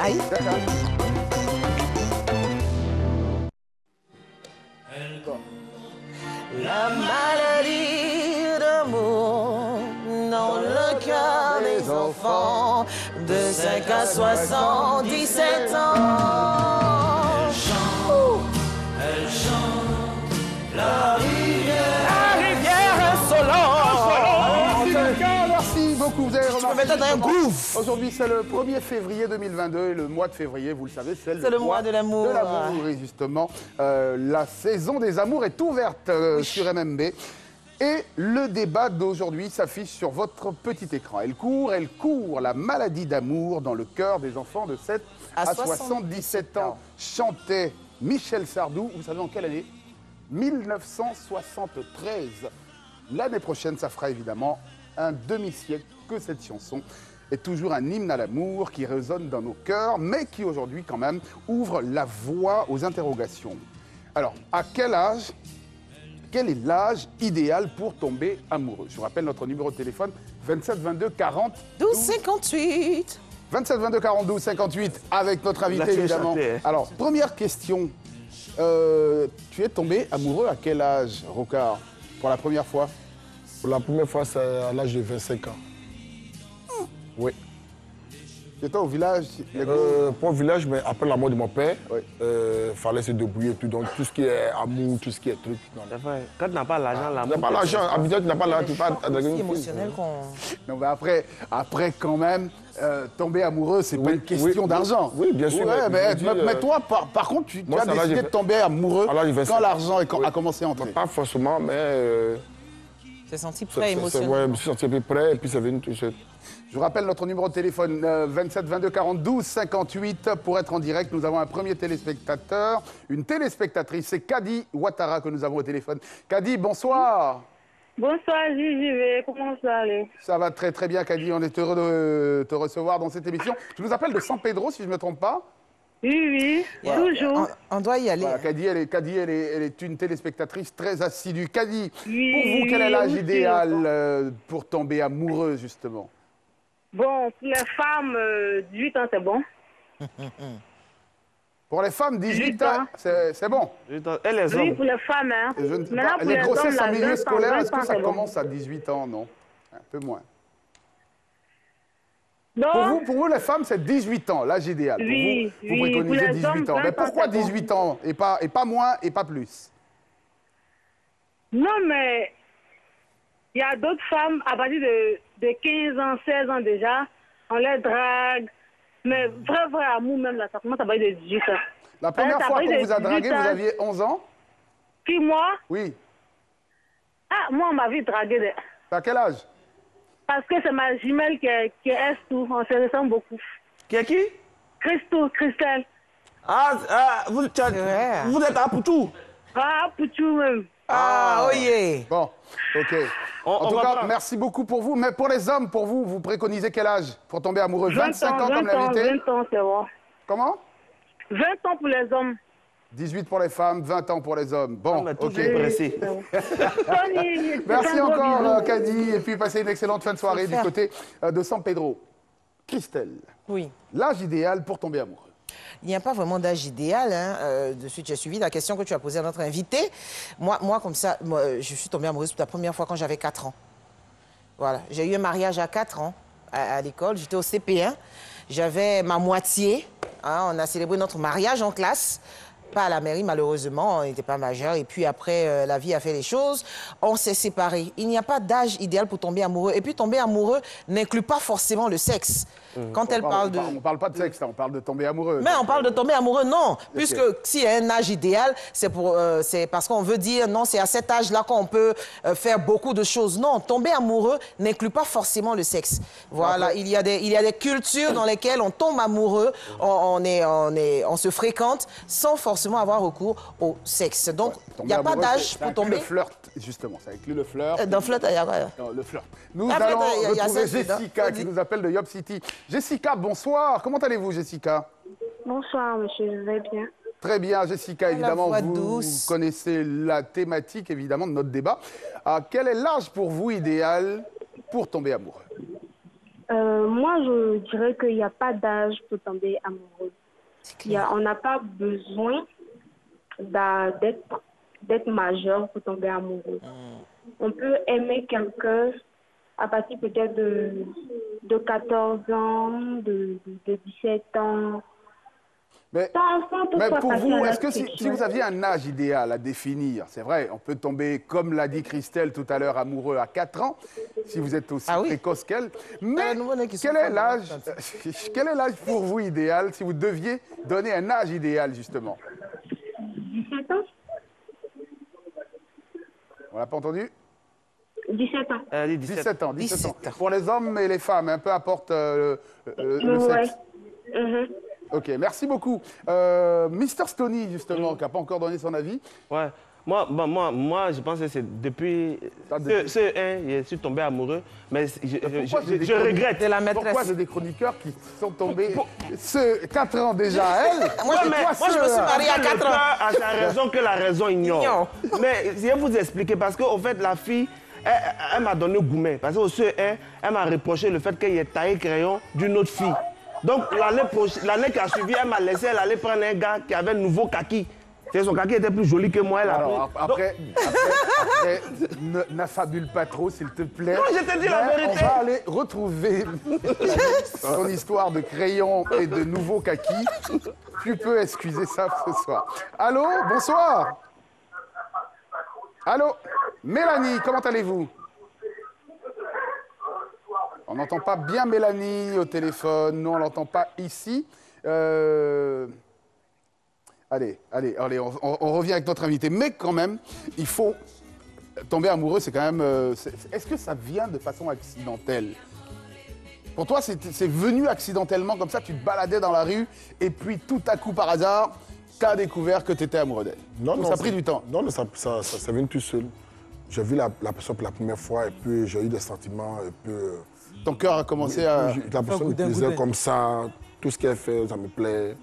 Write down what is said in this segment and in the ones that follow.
Aïe. La maladie d'amour dans le cœur des enfants de 5 à 77 ans. Elle chante la rivière insolente. Merci beaucoup, vous avez remarqué. Je me mettais dans un groove. Aujourd'hui, c'est le 1er février 2022 et le mois de février, vous le savez, c'est le mois de l'amour. De l'amour, et justement, la saison des amours est ouverte sur MMB. Et le débat d'aujourd'hui s'affiche sur votre petit écran. Elle court, la maladie d'amour dans le cœur des enfants de 7 à 77 ans. Chantait Michel Sardou, vous savez en quelle année? 1973. L'année prochaine, ça fera évidemment un demi-siècle que cette chanson est toujours un hymne à l'amour qui résonne dans nos cœurs, mais qui aujourd'hui quand même ouvre la voie aux interrogations. Alors, à quel âge, quel est l'âge idéal pour tomber amoureux? Je vous rappelle notre numéro de téléphone, 27 22 40 12 58. 27 22 40 12 58, avec notre invité évidemment. Alors, première question. Tu es tombé amoureux à quel âge, Rocard, pour la première fois? Pour la première fois, c'est à l'âge de 25 ans. Oui. C'était au village? Pas au village, mais après la mort de mon père, oui. Fallait se débrouiller tout. Donc tout ce qui est amour, tout ce qui est truc. Quand tu n'as pas l'argent, l'amour. Tu n'as pas l'argent, habituellement tu n'as pas l'argent, tu pas C'est émotionnel qu'on... Non, mais après quand même, tomber amoureux, c'est pas une question d'argent. Oui, bien sûr. Ouais, mais toi, par contre, tu as décidé de tomber amoureux quand l'argent a commencé à entrer. Pas forcément, mais... Tu t'es senti prêt émotionnellement? Oui, je me suis senti un peu prêt et puis ça venu tout seul. Je vous rappelle notre numéro de téléphone 27 22 40 12 58 pour être en direct. Nous avons un premier téléspectateur, une téléspectatrice, c'est Kadi Ouattara que nous avons au téléphone. Kadi, bonsoir. Bonsoir JJV, comment ça allait? Ça va très très bien Kadi, on est heureux de te recevoir dans cette émission. Tu nous appelles de San Pedro si je ne me trompe pas? Oui, toujours. On doit y aller. Voilà, Kadi, elle est une téléspectatrice très assidue. Kadi, Oui, pour vous, quel est l'âge oui, idéal pour tomber amoureux, justement? Bon, pour les femmes, 18 ans, c'est bon. Pour les femmes, 18 ans, c'est bon. Et les Oui, hommes? pour les femmes, hein. Maintenant, pour Les les grossesses hommes, en milieu scolaire, est-ce que 20 ans, ça c'est bon. commence à 18 ans? Non, un peu moins. Non. Pour vous, les femmes, c'est 18 ans, l'âge idéal. Oui, vous préconisez pour les 18 hommes, ans. Mais 20 ans, pourquoi c'est bon. 18 ans et pas moins et pas plus? Non, mais il y a d'autres femmes à partir de 15 ans, 16 ans déjà, on les drague. Mais vrai amour même, là, ça commence à partir de 18 ans. La première fois qu'on vous a dragué, vous aviez 11 ans? Puis moi? Oui. Ah, moi, on m'avait dragué. À quel âge? Parce que c'est ma jumelle qui est tout. On se ressemble beaucoup. Qui est qui? Christelle. Vous êtes à Poutou? Ah, Poutou même. Ah, oui. Bon, ok. En tout cas, merci beaucoup pour vous. Mais pour les hommes, pour vous, vous préconisez quel âge pour tomber amoureux? 25 ans comme l'invité? 20 ans, c'est bon. Comment? 20 ans pour les hommes. 18 pour les femmes, 20 ans pour les hommes. Bon, ok. Pressé. Merci encore, Kadi. Et puis, passez une excellente fin de soirée du côté de San Pedro. Christelle. Oui. L'âge idéal pour tomber amoureux? Il n'y a pas vraiment d'âge idéal. De suite, j'ai suivi la question que tu as posée à notre invité. Moi comme ça, je suis tombée amoureuse pour la première fois quand j'avais 4 ans. Voilà. J'ai eu un mariage à 4 ans à l'école. J'étais au CP1. J'avais ma moitié. On a célébré notre mariage en classe. Pas à la mairie, malheureusement, on n'était pas majeur. Et puis après, la vie a fait les choses. On s'est séparés. Il n'y a pas d'âge idéal pour tomber amoureux. Et puis tomber amoureux n'inclut pas forcément le sexe. Quand elle parle de... On ne parle pas de sexe, on parle de tomber amoureux. Mais on parle de tomber amoureux, non. Puisque s'il y a un âge idéal, c'est parce qu'on veut dire, non, c'est à cet âge-là qu'on peut faire beaucoup de choses. Non, tomber amoureux n'inclut pas forcément le sexe. Voilà, il y a des cultures dans lesquelles on tombe amoureux, on se fréquente sans forcément avoir recours au sexe. Donc, il n'y a pas d'âge pour tomber. Le flirt, justement, ça inclut le flirt. Dans le flirt, il y a quoi? Non, le flirt. Nous allons retrouver Jessica qui nous appelle de Yob City. Jessica, bonsoir. Comment allez-vous, Jessica? Bonsoir, monsieur. Je vais bien. Très bien, Jessica. Évidemment, vous connaissez la thématique, évidemment, de notre débat. Quel est l'âge pour vous idéal pour tomber amoureux? Moi, je dirais qu'il n'y a pas d'âge pour tomber amoureux. On n'a pas besoin d'être majeur pour tomber amoureux. On peut aimer quelqu'un à partir peut-être de 14 ans, de 17 ans. Mais pour vous, est-ce que si vous aviez un âge idéal à définir, c'est vrai, on peut tomber, comme l'a dit Christelle tout à l'heure, amoureux à 4 ans, si vous êtes aussi précoce qu'elle. Mais quel est l'âge pour vous idéal, si vous deviez donner un âge idéal, justement? 17 ans. On l'a pas entendu? 17 ans. 17 ans. Pour les hommes et les femmes, peu importe le sexe. Ok, merci beaucoup. Mister Stony, justement, qui n'a pas encore donné son avis. Ouais. Moi, je pense que c'est depuis ce 1, je suis tombé amoureux, mais je regrette. Pourquoi j'ai des chroniqueurs qui sont tombés 4 ans déjà à elle? Moi, je me suis mariée à 4 ans. A sa raison que la raison ignore. Mais je vais vous expliquer, parce qu'au fait, la fille, elle m'a donné gourmet. Parce qu'au CE1, elle m'a reproché le fait qu'elle ait taillé crayon d'une autre fille. Donc, l'année qui a suivi, elle m'a laissé, elle allait prendre un gars qui avait un nouveau kaki. Son kaki était plus joli que moi. Après, n'affabule pas trop, s'il te plaît. Non, je te dis la vérité. On va aller retrouver son histoire de crayon et de nouveau kaki. Tu peux excuser ça ce soir. Allô, bonsoir. Allô, Mélanie, comment allez-vous? On n'entend pas bien Mélanie au téléphone. Nous, on ne l'entend pas ici. Allez, on revient avec notre invité. Mais quand même, il faut tomber amoureux, c'est quand même... Est-ce que ça vient de façon accidentelle? Pour toi, c'est venu accidentellement, comme ça, tu te baladais dans la rue, et puis tout à coup, par hasard, tu as découvert que tu étais amoureux d'elle? Non, ça a pris du temps? Non, ça vient tout seul. J'ai vu la personne pour la première fois, et puis j'ai eu des sentiments, et puis... Ton cœur a commencé à... La personne me plaisait comme ça, tout ce qu'elle fait, ça me plaît.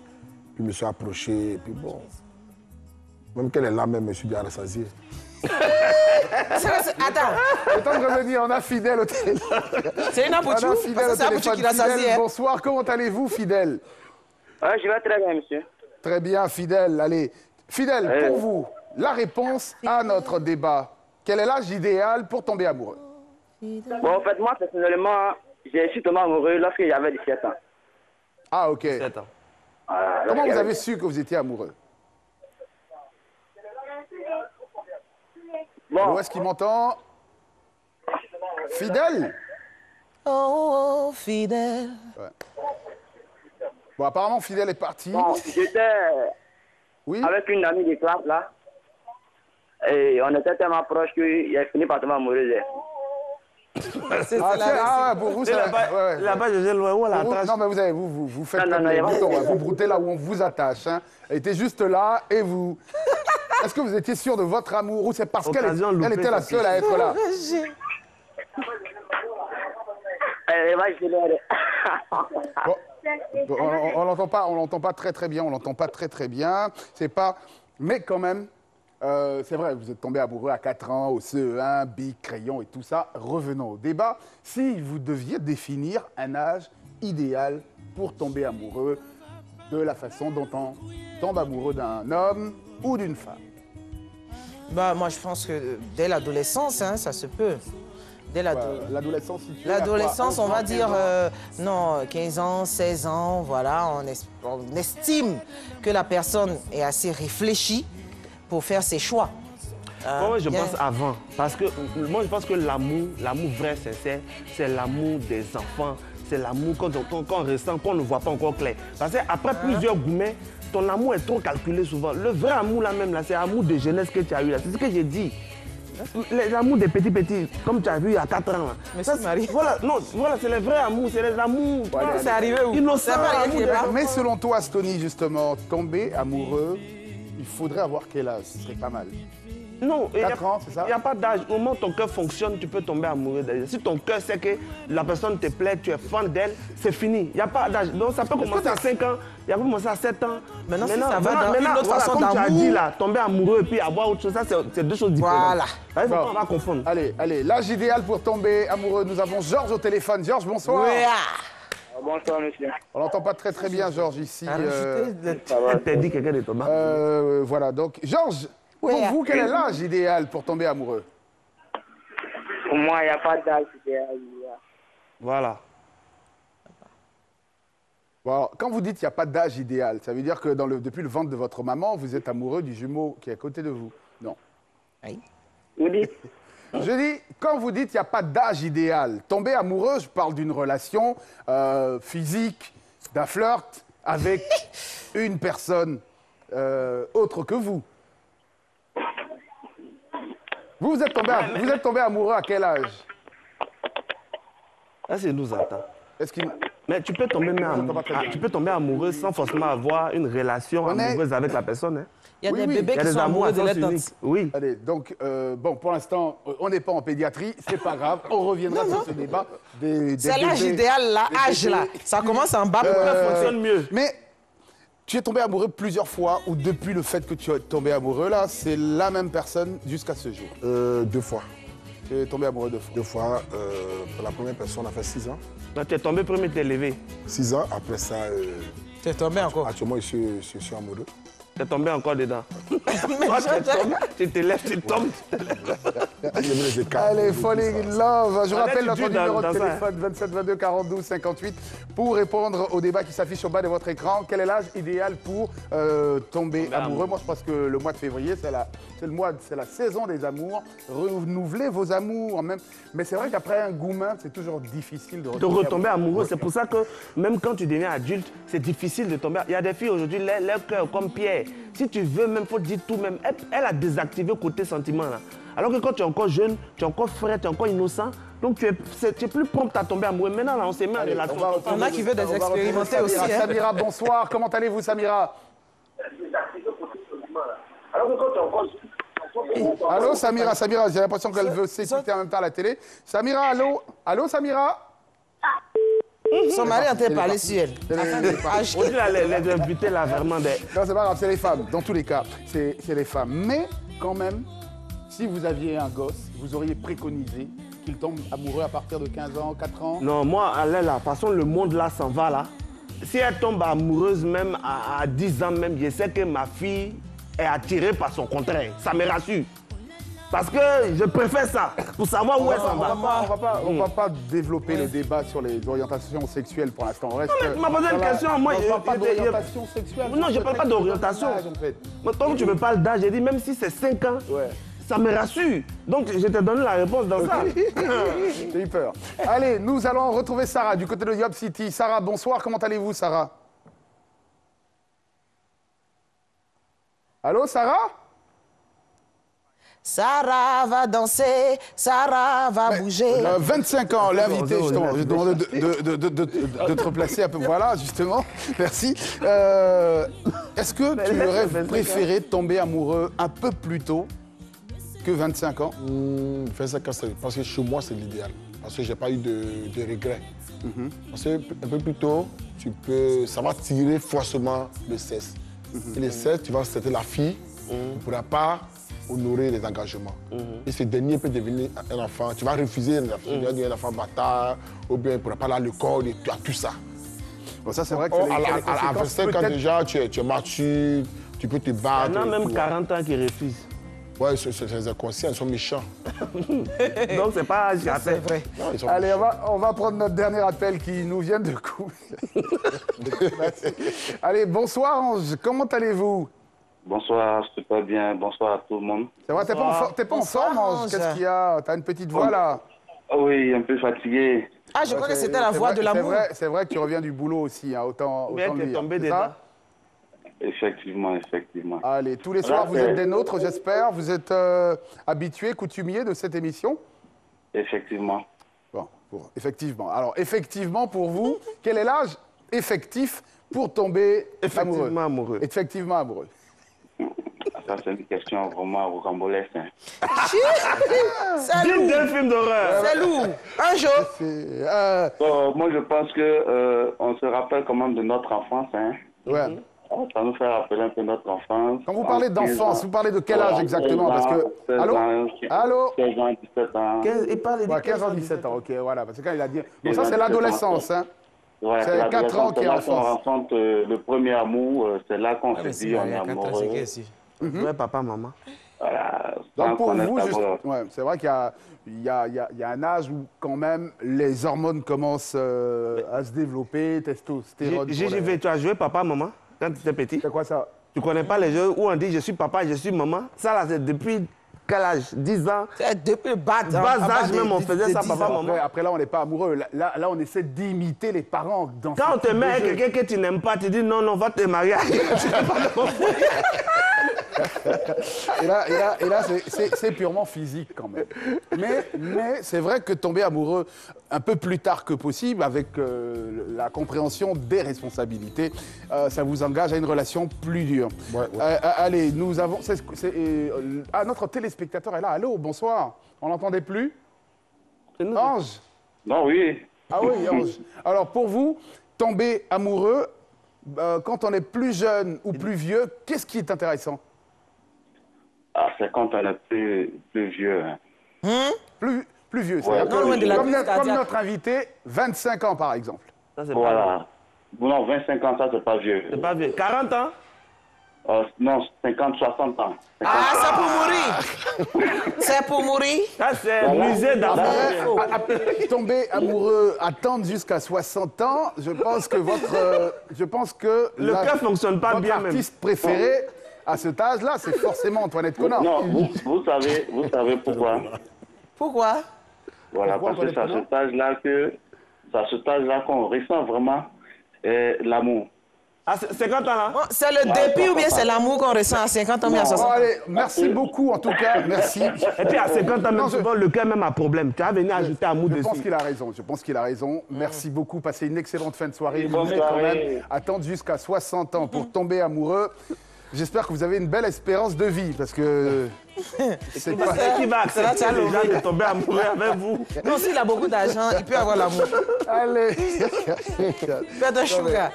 Puis je me suis approché, et puis bon... Même qu'elle est là, même, je me suis dit à rassasier. Attends. Le temps de revenir, on a Fidèle au téléphone. C'est une Apoutou? C'est Apoutou qui l'a saisi. Bonsoir, comment allez-vous, Fidèle? Je vais très bien, monsieur. Très bien, Fidèle. Allez, Fidèle, pour vous, la réponse à notre débat. Quel est l'âge idéal pour tomber amoureux? Bon, en fait, moi, personnellement, je suis tombé amoureux lorsque j'avais 17 ans. Ah, ok. 17 ans. Comment vous avez su que vous étiez amoureux? Bon. Où est-ce qu'il m'entend? Fidèle? Oh, Fidèle. Ouais. Bon, apparemment, Fidèle est parti. Bon, j'étais avec une amie de classe, là. Et on était tellement proches qu'il a fini par tomber amoureux d'elle. Pour vous, c'est là-bas, je loin, où on l'attache? Non, mais vous faites comme les boutons, vous broutez là où on vous attache. Hein. Elle était juste là et vous... Est-ce que vous étiez sûr de votre amour ou c'est parce qu'elle était la seule à être là? On l'entend pas très bien, on l'entend pas très bien. C'est pas... Mais quand même... c'est vrai, vous êtes tombé amoureux à 4 ans, au CE1, bic, crayon et tout ça. Revenons au débat. Si vous deviez définir un âge idéal pour tomber amoureux de la façon dont on tombe amoureux d'un homme ou d'une femme? Bah, moi, je pense que dès l'adolescence, hein, ça se peut. Dès l'adolescence, l'adolescence, on va dire, non, 15 ans, 16 ans, voilà, on estime que la personne est assez réfléchie pour faire ses choix. Moi, je pense avant. Parce que moi, je pense que l'amour vrai, sincère, c'est l'amour des enfants. C'est l'amour qu'on ressent, qu'on ne voit pas encore clair. Parce qu'après plusieurs gourmets, ton amour est trop calculé souvent. Le vrai amour, là même, c'est l'amour de jeunesse que tu as eu. C'est ce que j'ai dit. L'amour des petits, comme tu as vu il y a 4 ans. Là. Mais ça, Marie. Voilà, c'est le vrai amour, c'est l'amour. C'est arrivé où? Innocent. Mais selon toi, Stony, justement, tomber amoureux, il faudrait avoir quel âge? Ce serait pas mal. Non, 4 ans, c'est ça? Il n'y a pas d'âge. Au moment où ton cœur fonctionne, tu peux tomber amoureux d'elle. Si ton cœur sait que la personne te plaît, tu es fan d'elle, c'est fini. Il n'y a pas d'âge. Donc ça peut commencer à 5 ans, il peut commencer à 7 ans. Maintenant, si ça va dans une autre voilà, façon comme tu as dit d'amour. là, tomber amoureux et puis avoir autre chose, ça c'est deux choses différentes. Voilà. On va confondre. Allez, l'âge idéal pour tomber amoureux. Nous avons Georges au téléphone. Georges, bonsoir. Ouais. Bonsoir, monsieur. On n'entend pas très bien, Georges, ici. T'as dit quelqu'un de Thomas. Voilà, donc, Georges, pour vous, quel est l'âge idéal pour tomber amoureux? Pour moi, il n'y a pas d'âge idéal. Voilà. Bon, alors, quand vous dites qu'il n'y a pas d'âge idéal, ça veut dire que depuis le ventre de votre maman, vous êtes amoureux du jumeau qui est à côté de vous? Non. Oui. Vous dites? Je dis, quand vous dites qu'il n'y a pas d'âge idéal, tomber amoureux, je parle d'une relation physique, d'un flirt avec une personne autre que vous. Vous êtes tombé amoureux à quel âge? Là, c'est nous attend. Est-ce qu'il... Mais tu peux tomber amoureux sans forcément avoir une relation amoureuse avec la personne. Hein. Il y a Oui, des oui. bébés Il y a qui des sont amoureux de amours à leur sens unique. tante. Oui. Allez, donc, bon, pour l'instant, on n'est pas en pédiatrie, c'est pas grave, on reviendra sur ce débat. C'est l'âge idéal, l'âge là. Ça commence en bas. Ça fonctionne mieux. Mais tu es tombé amoureux plusieurs fois, ou depuis le fait que tu es tombé amoureux, là, c'est la même personne jusqu'à ce jour? 2 fois. Tu es tombé amoureux 2 fois? 2 fois. Pour la première personne, on a fait 6 ans. Là, tu es tombé premier, t'es levé. 6 ans, après ça, Tu es tombé encore. actuellement, je suis amoureux. Tu es tombé encore dedans. Toi, tu te lèves, tu tombes. Les écarts. Allez, Falling in Love. Je rappelle notre tu numéro de dans ça, téléphone 27 22 42 58 pour répondre au débat qui s'affiche au bas de votre écran. Quel est l'âge idéal pour tomber amoureux? Moi, je pense que le mois de février, c'est la saison des amours. Renouvelez vos amours. Même. Mais c'est vrai qu'après un gourmand, c'est toujours difficile de retomber amoureux. C'est pour ça que même quand tu deviens adulte, c'est difficile de tomber. Il y a des filles aujourd'hui, leur cœur comme pierre. Si tu veux, même, faut dire tout même. Elle a désactivé côté sentiment là. Alors que quand tu es encore jeune, tu es encore frais, tu es encore innocent, donc tu es plus prompt à tomber amoureux. Maintenant, là, on s'est mis en relation. On a qui veut des expérimenter aussi. Hein. Samira, bonsoir. Comment allez-vous, Samira? Allô, Samira, j'ai l'impression qu'elle veut s'écouter en même temps à la télé. Samira, allô? Allô, Samira? Son mari est en train de parler sur elle. Aujourd'hui, les invités, là, vraiment des... Non, c'est pas grave, c'est les femmes. Dans tous les cas, c'est les femmes. Mais, quand même, si vous aviez un gosse, vous auriez préconisé qu'il tombe amoureux à partir de 15 ans, 4 ans? Non, moi, elle est là. De toute façon, le monde, là, s'en va, là. Si elle tombe amoureuse, même à 10 ans, même, je sais que ma fille est attirée par son contraire. Ça me rassure. Parce que je préfère ça, pour savoir où elle s'en va. On ne va pas développer le débat sur les orientations sexuelles pour l'instant. Non, mais tu m'as posé une question. Moi, on ne parle pas d'orientation sexuelle. Non, je ne parle pas d'orientation. Quand tu me parles d'âge, j'ai dit même si c'est 5 ans, ça me rassure. Donc, je t'ai donné la réponse dans ça. J'ai eu peur. Allez, nous allons retrouver Sarah du côté de Yob City. Sarah, bonsoir. Comment allez-vous, Sarah? Allô, Sarah? Sarah va danser, Sarah va bouger. 25 ans, l'invité, justement. Je demande de te replacer un peu. Voilà, justement. Merci. Est-ce que tu aurais préféré tomber amoureux un peu plus tôt que 25 ans? 25 ans, parce que chez moi, c'est l'idéal. Parce que je n'ai pas eu de regrets. Parce que un peu plus tôt, ça va tirer forcément le cesse. Et le cesse, tu vas accepter la fille, tu ne pourras pas honorer les engagements. Et ce dernier peut devenir un enfant. Tu vas refuser un enfant bâtard, ou bien il ne pourra pas aller à l'école, et tu as tout ça. Bon, ça, c'est vrai que à 25 ans déjà, tu es mature, tu peux te battre. Il y en a même 40 ans qui refusent. Oui, c'est inconscient, ils sont méchants. Donc, c'est pas... C'est vrai. Non, allez, on va prendre notre dernier appel qui nous vient de coup. Allez, bonsoir Ange, comment allez-vous? Bonsoir, super bien. Bonsoir à tout le monde. Ça va, t'es pas en forme, Ange? Qu'est-ce qu'il y a? T'as une petite voix, là? Oui, un peu fatigué. Ah, je crois que c'était la voix de l'amour. C'est vrai que tu reviens du boulot aussi, hein, autant Bien, le t'es dire. tombé dedans. Effectivement. Allez, tous les soirs, vous êtes des nôtres, j'espère. Vous êtes habitués, coutumiers de cette émission? Effectivement. Bon, effectivement. Alors, effectivement, pour vous, quel est l'âge effectif pour tomber Effectivement amoureux. Effectivement amoureux. Ça, c'est une question vraiment rocambolesque. Hein. C'est lourd. Quel film d'horreur. C'est lourd. Un jour. Moi, je pense que on se rappelle quand même de notre enfance. Hein. Ouais. Ça nous fait rappeler un peu notre enfance. Quand vous parlez d'enfance, vous parlez de quel âge exactement? Parce que... Allô? 16 ans, 17 ans. Il parle de 15 ans, 17 ans, ok, voilà. Parce que quand il a dit... Donc ça, c'est l'adolescence, hein? Ouais, c'est 4 ans qui est enfance. On rencontre le premier amour, c'est là qu'on se dit on est amoureux. Ouais, papa, maman. Voilà. Donc pour vous, ouais, c'est vrai qu'il y a un âge où quand même les hormones commencent à se développer, testostérone. Gigi, tu as joué papa, maman quand tu étais petit? C'est quoi ça? Tu connais pas les jeux où on dit je suis papa, je suis maman? Ça là, c'est depuis quel âge? 10 ans? C'est depuis le bas âge même, on faisait ça, papa, maman. Après là, on n'est pas amoureux. Là, on essaie d'imiter les parents. Quand on te met avec quelqu'un que tu n'aimes pas, tu dis non, non, va te marier. Et là c'est purement physique quand même. Mais c'est vrai que tomber amoureux un peu plus tard que possible, avec la compréhension des responsabilités, ça vous engage à une relation plus dure. Ouais. Allez, nous avons... notre téléspectateur est là. Allô, bonsoir. On l'entendait plus? Ange? Non, oui. Ah oui, Ange. Alors pour vous, tomber amoureux, quand on est plus jeune ou plus vieux, qu'est-ce qui est intéressant? Ah, c'est quand on est plus vieux. Hein. Plus vieux, ouais, comme notre invité, 25 ans par exemple. Ça, voilà. Non, 25 ans, ça c'est pas vieux. C'est pas vieux. 40 ans? Non, 50, 60 ans. 50 ah, c'est pour mourir. C'est pour mourir. Ça, c'est musée d'enfants. Tomber amoureux, attendre jusqu'à 60 ans, je pense que le cœur fonctionne pas bien même. Votre artiste préféré à cet âge-là, c'est forcément Antoinette Connard. Non, vous savez pourquoi? Pourquoi? Voilà, parce que c'est à cet âge-là qu'on ressent vraiment l'amour. À 50 ans là? C'est le dépit ou bien c'est l'amour qu'on ressent à 50 ans, mais à 60 ans? Allez, merci beaucoup en tout cas, merci. Et puis à 50 ans, même souvent, le cœur même a problème. Tu vas venir ajouter amour dessus. Je pense qu'il a raison. Merci beaucoup, passez une excellente fin de soirée. Vous venez quand même attendre jusqu'à 60 ans pour tomber amoureux. J'espère que vous avez une belle espérance de vie, parce que... C'est qui va accepter les gens de tomber amoureux avec vous? Non, s'il a beaucoup d'argent, il peut avoir l'amour. Allez. Fais de sugar.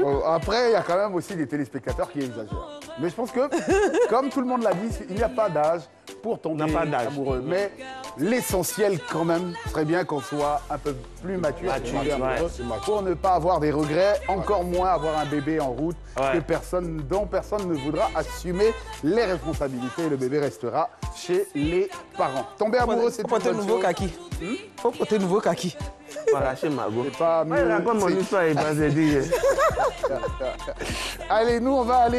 Bon, après, il y a quand même aussi des téléspectateurs qui exagèrent. Mais je pense que, comme tout le monde l'a dit, il n'y a pas d'âge pour tomber amoureux. Mais l'essentiel, quand même, serait bien qu'on soit un peu plus mature pour ne pas avoir des regrets, encore moins avoir un bébé en route dont personne ne voudra assumer les responsabilités. Le bébé restera chez les parents. Tomber amoureux, c'est une bonne chose. Nouveau kaki. Faut porter nouveau kaki. Voilà, chez Margot. C'est pas mieux. Raconte mon histoire, il va se dire. Allez, nous, on va aller...